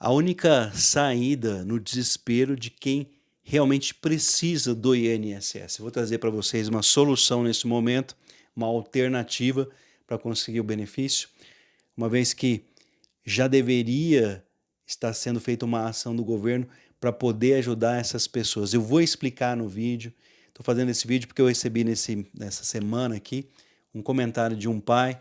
a única saída no desespero de quem realmente precisa do INSS. Eu vou trazer para vocês uma solução nesse momento, uma alternativa para conseguir o benefício, uma vez que já deveria estar sendo feita uma ação do governo para poder ajudar essas pessoas. Eu vou explicar no vídeo. Estou fazendo esse vídeo porque eu recebi nessa semana aqui um comentário de um pai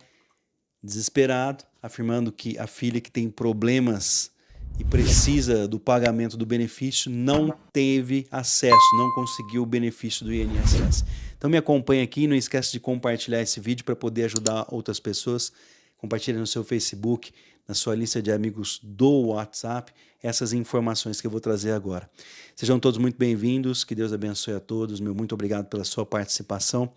desesperado, afirmando que a filha que tem problemas e precisa do pagamento do benefício não teve acesso, não conseguiu o benefício do INSS. Então me acompanha aqui, não esquece de compartilhar esse vídeo para poder ajudar outras pessoas. Compartilha no seu Facebook, na sua lista de amigos do WhatsApp, essas informações que eu vou trazer agora. Sejam todos muito bem-vindos, que Deus abençoe a todos, meu muito obrigado pela sua participação.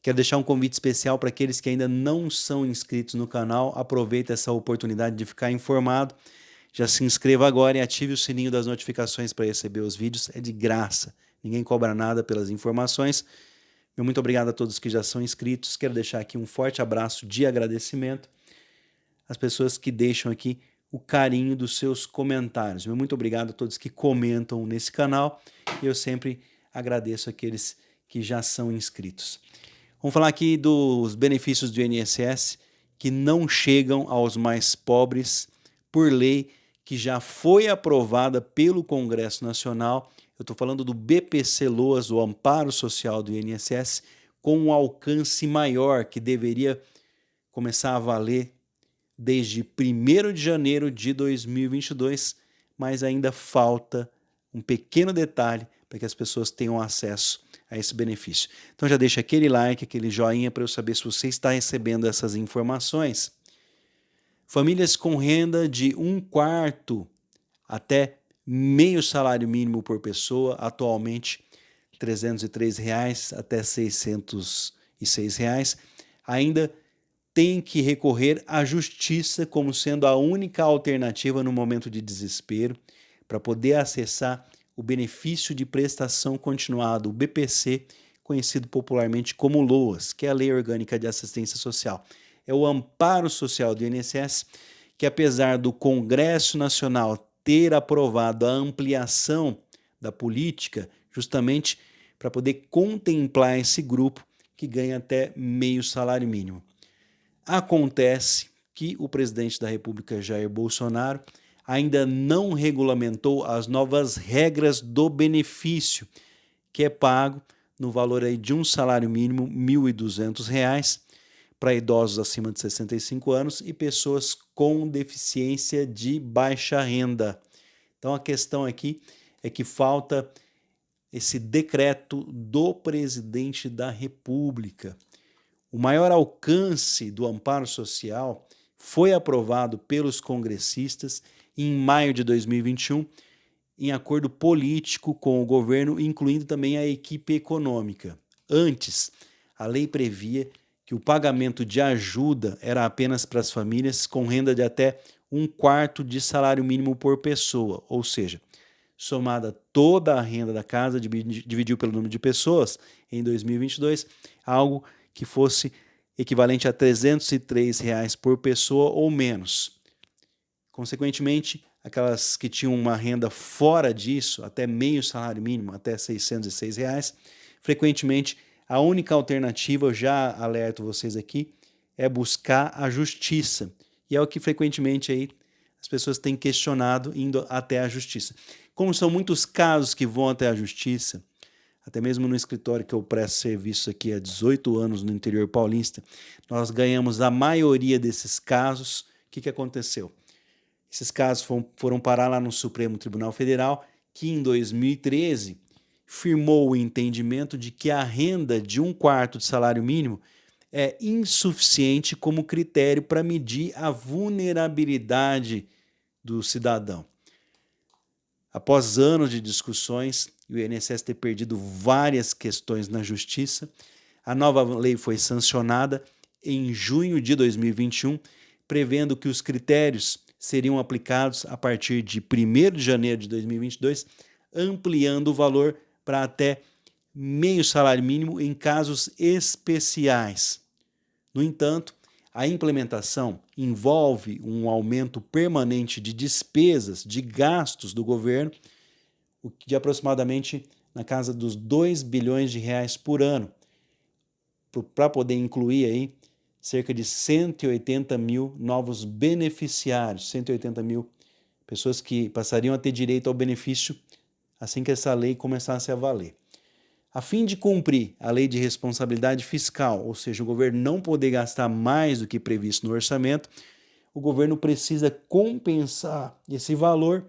Quero deixar um convite especial para aqueles que ainda não são inscritos no canal. Aproveita essa oportunidade de ficar informado. Já se inscreva agora e ative o sininho das notificações para receber os vídeos. É de graça, ninguém cobra nada pelas informações. Meu muito obrigado a todos que já são inscritos. Quero deixar aqui um forte abraço de agradecimento às pessoas que deixam aqui o carinho dos seus comentários. Meu muito obrigado a todos que comentam nesse canal. Eu sempre agradeço aqueles que já são inscritos. Vamos falar aqui dos benefícios do INSS que não chegam aos mais pobres por lei que já foi aprovada pelo Congresso Nacional. Eu estou falando do BPC-Loas, o Amparo Social do INSS, com um alcance maior que deveria começar a valer desde 1º de janeiro de 2022, mas ainda falta um pequeno detalhe para que as pessoas tenham acesso a esse benefício. Então já deixa aquele like, aquele joinha para eu saber se você está recebendo essas informações. Famílias com renda de 1/4 até meio salário mínimo por pessoa, atualmente R$ 303 até R$ 606, ainda tem que recorrer à justiça como sendo a única alternativa no momento de desespero para poder acessar o benefício de prestação continuada, o BPC, conhecido popularmente como LOAS, que é a Lei Orgânica de Assistência Social. É o amparo social do INSS, que apesar do Congresso Nacional ter aprovado a ampliação da política, justamente para poder contemplar esse grupo que ganha até meio salário mínimo. Acontece que o presidente da República, Jair Bolsonaro, ainda não regulamentou as novas regras do benefício, que é pago no valor aí de um salário mínimo R$ 1.200 para idosos acima de 65 anos e pessoas com deficiência de baixa renda. Então a questão aqui é que falta esse decreto do presidente da República. O maior alcance do amparo social foi aprovado pelos congressistas em maio de 2021, em acordo político com o governo, incluindo também a equipe econômica. Antes, a lei previa que o pagamento de ajuda era apenas para as famílias com renda de até 1/4 de salário mínimo por pessoa, ou seja, somada toda a renda da casa, dividiu pelo número de pessoas em 2022, algo que fosse equivalente a R$ 303 por pessoa ou menos. Consequentemente, aquelas que tinham uma renda fora disso, até meio salário mínimo, até R$ 606, frequentemente a única alternativa, eu já alerto vocês aqui, é buscar a justiça. E é o que frequentemente aí as pessoas têm questionado indo até a justiça. Como são muitos casos que vão até a justiça, até mesmo no escritório que eu presto serviço aqui há 18 anos no interior paulista, nós ganhamos a maioria desses casos. O que aconteceu? Esses casos foram parar lá no Supremo Tribunal Federal, que em 2013 firmou o entendimento de que a renda de 1/4 de salário mínimo é insuficiente como critério para medir a vulnerabilidade do cidadão. Após anos de discussões e o INSS ter perdido várias questões na justiça, a nova lei foi sancionada em junho de 2021, prevendo que os critérios seriam aplicados a partir de 1º de janeiro de 2022, ampliando o valor para até meio salário mínimo em casos especiais. No entanto, A implementação envolve um aumento permanente de despesas, de gastos do governo, de aproximadamente na casa dos 2 bilhões de reais por ano, para poder incluir aí cerca de 180 mil novos beneficiários, 180 mil pessoas que passariam a ter direito ao benefício assim que essa lei começasse a valer. A fim de cumprir a lei de responsabilidade fiscal, ou seja, o governo não poder gastar mais do que previsto no orçamento, o governo precisa compensar esse valor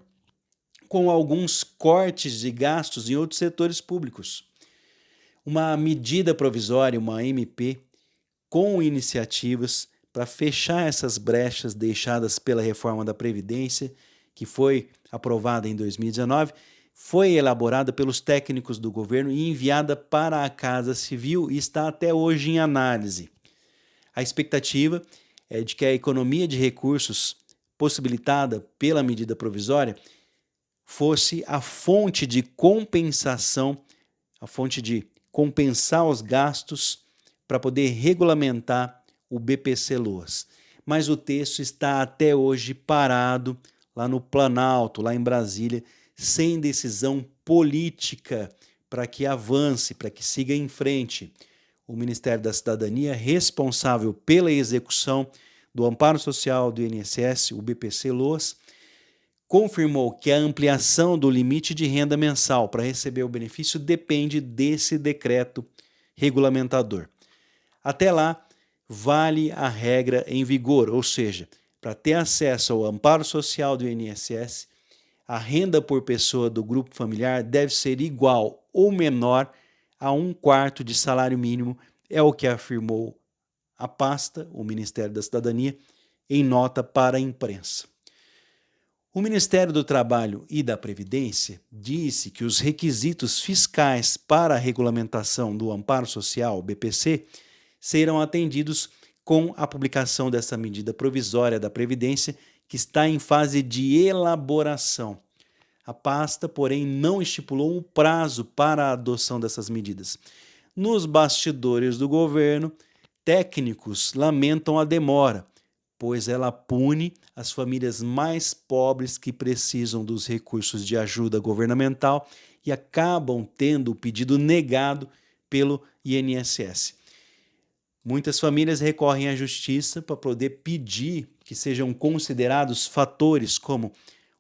com alguns cortes de gastos em outros setores públicos. Uma medida provisória, uma MP, com iniciativas para fechar essas brechas deixadas pela reforma da Previdência, que foi aprovada em 2019, foi elaborada pelos técnicos do governo e enviada para a Casa Civil e está até hoje em análise. A expectativa é de que a economia de recursos possibilitada pela medida provisória fosse a fonte de compensação, a fonte de compensar os gastos para poder regulamentar o BPC-Loas. Mas o texto está até hoje parado lá no Planalto, lá em Brasília, sem decisão política para que avance, para que siga em frente. O Ministério da Cidadania, responsável pela execução do Amparo Social do INSS, o BPC-Loas, confirmou que a ampliação do limite de renda mensal para receber o benefício depende desse decreto regulamentador. Até lá, vale a regra em vigor, ou seja, para ter acesso ao amparo social do INSS, a renda por pessoa do grupo familiar deve ser igual ou menor a 1/4 de salário mínimo, é o que afirmou a pasta, o Ministério da Cidadania, em nota para a imprensa. O Ministério do Trabalho e da Previdência disse que os requisitos fiscais para a regulamentação do amparo social, BPC, serão atendidos com a publicação dessa medida provisória da Previdência, que está em fase de elaboração. A pasta, porém, não estipulou um prazo para a adoção dessas medidas. Nos bastidores do governo, técnicos lamentam a demora, pois ela pune as famílias mais pobres que precisam dos recursos de ajuda governamental e acabam tendo o pedido negado pelo INSS. Muitas famílias recorrem à justiça para poder pedir que sejam considerados fatores como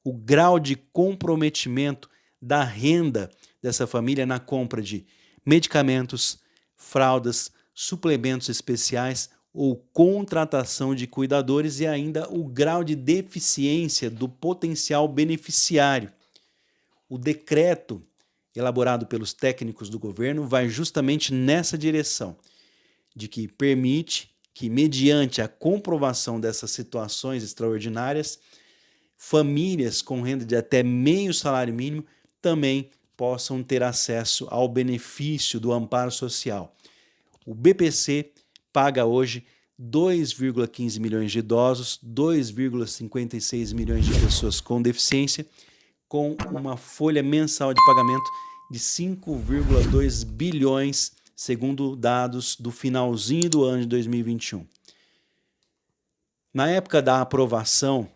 o grau de comprometimento da renda dessa família na compra de medicamentos, fraldas, suplementos especiais ou contratação de cuidadores e ainda o grau de deficiência do potencial beneficiário. O decreto elaborado pelos técnicos do governo vai justamente nessa direção, de que permite que, mediante a comprovação dessas situações extraordinárias, famílias com renda de até meio salário mínimo também possam ter acesso ao benefício do amparo social. O BPC paga hoje 2,15 milhões de idosos, 2,56 milhões de pessoas com deficiência, com uma folha mensal de pagamento de 5,2 bilhões, segundo dados do finalzinho do ano de 2021. Na época da aprovação,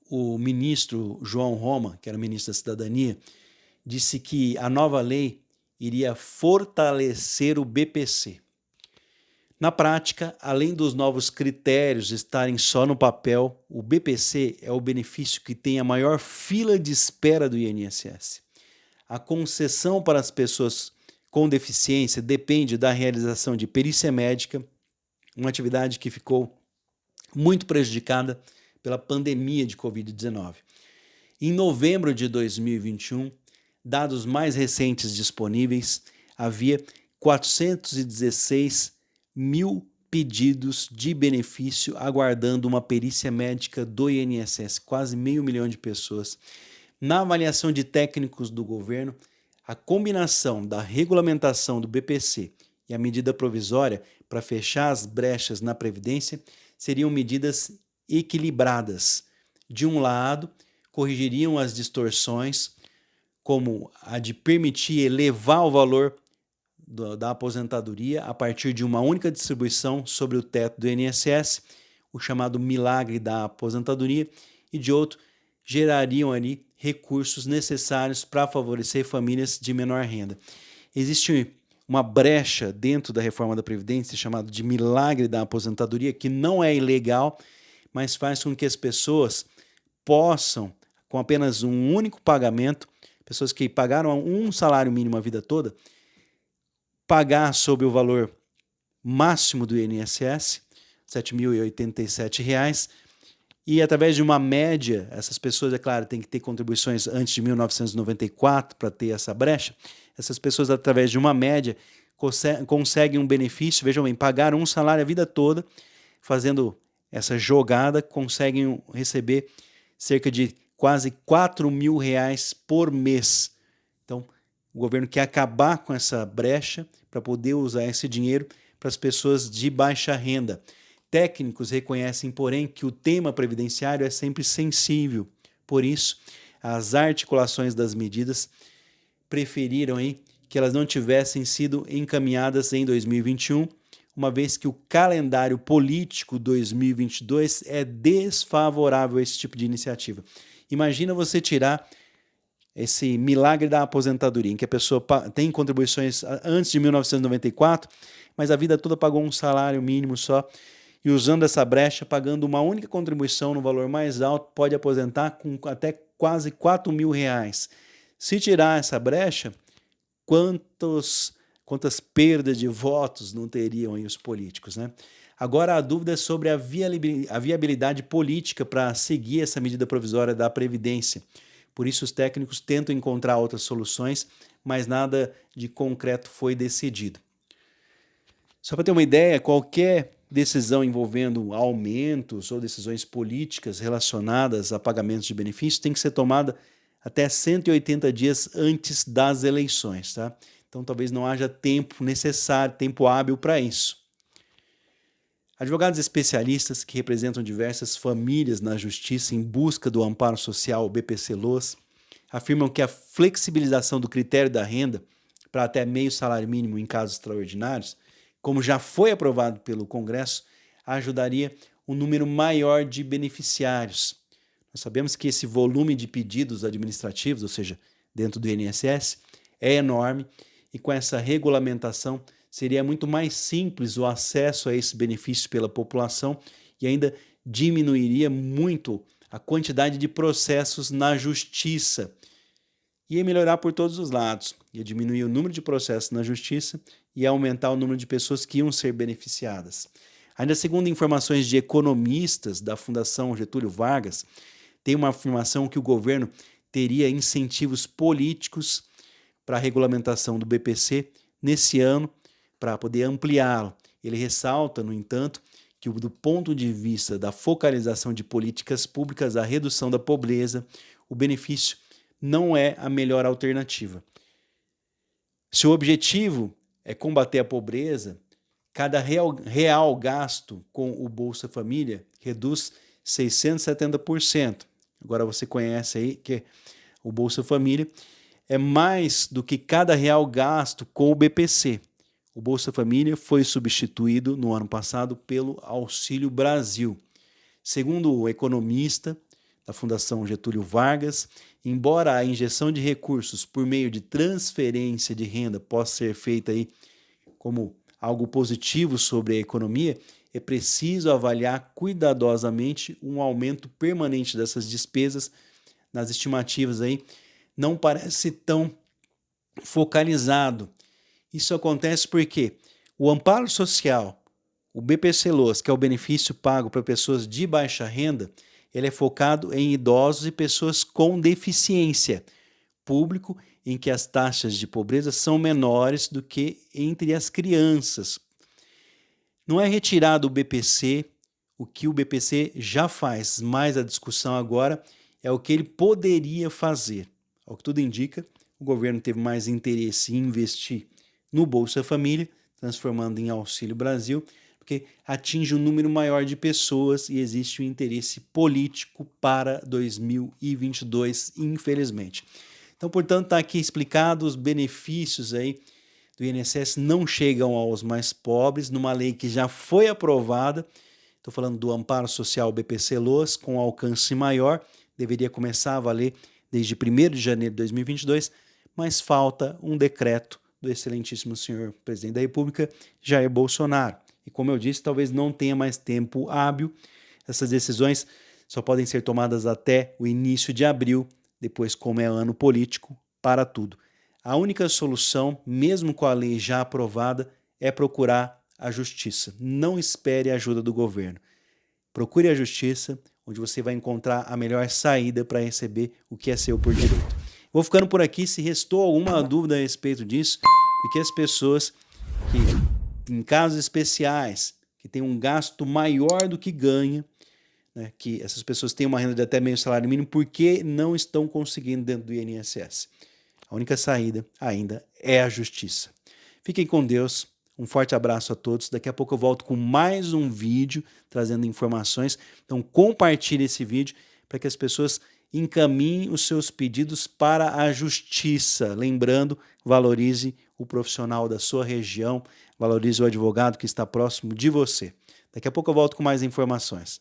o ministro João Roma, que era ministro da Cidadania, disse que a nova lei iria fortalecer o BPC. Na prática, além dos novos critérios estarem só no papel, o BPC é o benefício que tem a maior fila de espera do INSS. A concessão para as pessoas com deficiência depende da realização de perícia médica, uma atividade que ficou muito prejudicada pela pandemia de Covid-19. Em novembro de 2021, dados mais recentes disponíveis, havia 416 mil pedidos de benefício aguardando uma perícia médica do INSS, quase 500 mil de pessoas. Na avaliação de técnicos do governo, a combinação da regulamentação do BPC e a medida provisória para fechar as brechas na Previdência seriam medidas equilibradas. De um lado, corrigiriam as distorções, como a de permitir elevar o valor da aposentadoria a partir de uma única distribuição sobre o teto do INSS, o chamado milagre da aposentadoria, e de outro, gerariam ali recursos necessários para favorecer famílias de menor renda. Existe uma brecha dentro da reforma da Previdência, chamada de milagre da aposentadoria, que não é ilegal, mas faz com que as pessoas possam, com apenas um único pagamento, pessoas que pagaram um salário mínimo a vida toda, pagar sobre o valor máximo do INSS, R$ 7.087, e através de uma média, essas pessoas, é claro, têm que ter contribuições antes de 1994 para ter essa brecha, essas pessoas, através de uma média, conseguem um benefício, vejam bem, pagaram um salário a vida toda, fazendo essa jogada, conseguem receber cerca de quase R$ 4.000 por mês. Então, o governo quer acabar com essa brecha para poder usar esse dinheiro para as pessoas de baixa renda. Técnicos reconhecem, porém, que o tema previdenciário é sempre sensível. Por isso, as articulações das medidas preferiram aí que elas não tivessem sido encaminhadas em 2021, uma vez que o calendário político 2022 é desfavorável a esse tipo de iniciativa. Imagina você tirar esse milagre da aposentadoria, em que a pessoa tem contribuições antes de 1994, mas a vida toda pagou um salário mínimo só, e usando essa brecha, pagando uma única contribuição no valor mais alto, pode aposentar com até quase R$ 4.000. Se tirar essa brecha, quantas perdas de votos não teriam aí os políticos, né? Agora a dúvida é sobre a viabilidade política para seguir essa medida provisória da Previdência. Por isso os técnicos tentam encontrar outras soluções, mas nada de concreto foi decidido. Só para ter uma ideia, qualquer decisão envolvendo aumentos ou decisões políticas relacionadas a pagamentos de benefícios tem que ser tomada até 180 dias antes das eleições, tá? Então talvez não haja tempo necessário, tempo hábil para isso. Advogados especialistas que representam diversas famílias na justiça em busca do amparo social, o BPC-LOAS, afirmam que a flexibilização do critério da renda para até meio salário mínimo em casos extraordinários, como já foi aprovado pelo Congresso, ajudaria um número maior de beneficiários. Nós sabemos que esse volume de pedidos administrativos, ou seja, dentro do INSS, é enorme, e com essa regulamentação seria muito mais simples o acesso a esse benefício pela população e ainda diminuiria muito a quantidade de processos na justiça. Ia melhorar por todos os lados, ia diminuir o número de processos na justiça e aumentar o número de pessoas que iam ser beneficiadas. Ainda segundo informações de economistas da Fundação Getúlio Vargas, tem uma afirmação que o governo teria incentivos políticos para a regulamentação do BPC nesse ano, para poder ampliá-lo. Ele ressalta, no entanto, que do ponto de vista da focalização de políticas públicas, a redução da pobreza, o benefício não é a melhor alternativa. Se o objetivo é combater a pobreza, cada real gasto com o Bolsa Família reduz 670%. Agora você conhece aí que o Bolsa Família é mais do que cada real gasto com o BPC. O Bolsa Família foi substituído no ano passado pelo Auxílio Brasil. Segundo o economista da Fundação Getúlio Vargas, embora a injeção de recursos por meio de transferência de renda possa ser feita aí como algo positivo sobre a economia, é preciso avaliar cuidadosamente um aumento permanente dessas despesas. Nas estimativas aí, não parece tão focalizado. Isso acontece porque o amparo social, o BPC-LOAS, que é o benefício pago para pessoas de baixa renda, ele é focado em idosos e pessoas com deficiência, público em que as taxas de pobreza são menores do que entre as crianças. Não é retirado o BPC, o que o BPC já faz, mas a discussão agora é o que ele poderia fazer. Ao que tudo indica, o governo teve mais interesse em investir no Bolsa Família, transformando em Auxílio Brasil, porque atinge um número maior de pessoas e existe um interesse político para 2022, infelizmente. Então, portanto, está aqui explicado os benefícios aí do INSS não chegam aos mais pobres, numa lei que já foi aprovada. Estou falando do Amparo Social BPC-Loas, com alcance maior, deveria começar a valer desde 1º de janeiro de 2022, mas falta um decreto do excelentíssimo senhor presidente da República, Jair Bolsonaro. E como eu disse, talvez não tenha mais tempo hábil. Essas decisões só podem ser tomadas até o início de abril, depois, como é ano político, para tudo. A única solução, mesmo com a lei já aprovada, é procurar a justiça. Não espere a ajuda do governo. Procure a justiça, onde você vai encontrar a melhor saída para receber o que é seu por direito. Vou ficando por aqui. Se restou alguma dúvida a respeito disso, porque as pessoas que, em casos especiais, que têm um gasto maior do que ganha, né, que essas pessoas têm uma renda de até meio salário mínimo, porque não estão conseguindo dentro do INSS. A única saída ainda é a justiça. Fiquem com Deus, um forte abraço a todos. Daqui a pouco eu volto com mais um vídeo trazendo informações. Então compartilhe esse vídeo para que as pessoas encaminhem os seus pedidos para a justiça. Lembrando, valorize o profissional da sua região, valorize o advogado que está próximo de você. Daqui a pouco eu volto com mais informações.